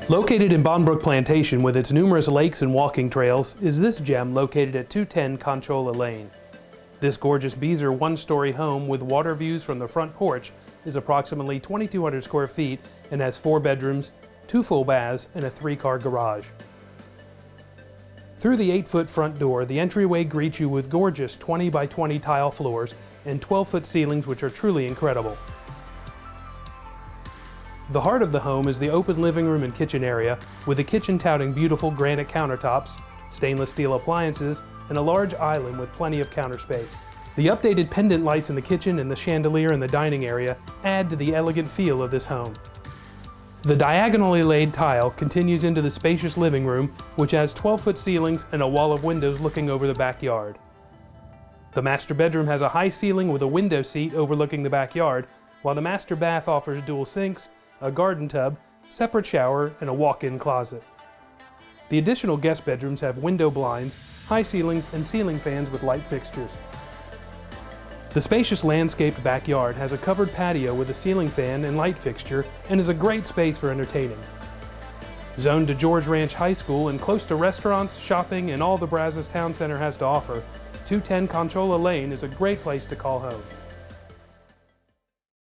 Located in Bonbrook Plantation with its numerous lakes and walking trails is this gem located at 210 Conchola Lane. This gorgeous Beazer one-story home with water views from the front porch is approximately 2,200 square feet and has 4 bedrooms, 2 full baths, and a 3-car garage. Through the 8-foot front door, the entryway greets you with gorgeous 20 by 20 tile floors and 12-foot ceilings which are truly incredible. The heart of the home is the open living room and kitchen area, with the kitchen touting beautiful granite countertops, stainless steel appliances, and a large island with plenty of counter space. The updated pendant lights in the kitchen and the chandelier in the dining area add to the elegant feel of this home. The diagonally laid tile continues into the spacious living room, which has 12-foot ceilings and a wall of windows looking over the backyard. The master bedroom has a high ceiling with a window seat overlooking the backyard, while the master bath offers dual sinks, a garden tub, separate shower, and a walk-in closet. The additional guest bedrooms have window blinds, high ceilings, and ceiling fans with light fixtures. The spacious landscaped backyard has a covered patio with a ceiling fan and light fixture and is a great space for entertaining. Zoned to George Ranch High School and close to restaurants, shopping, and all the Brazos Town Center has to offer, 210 Conchola Lane is a great place to call home.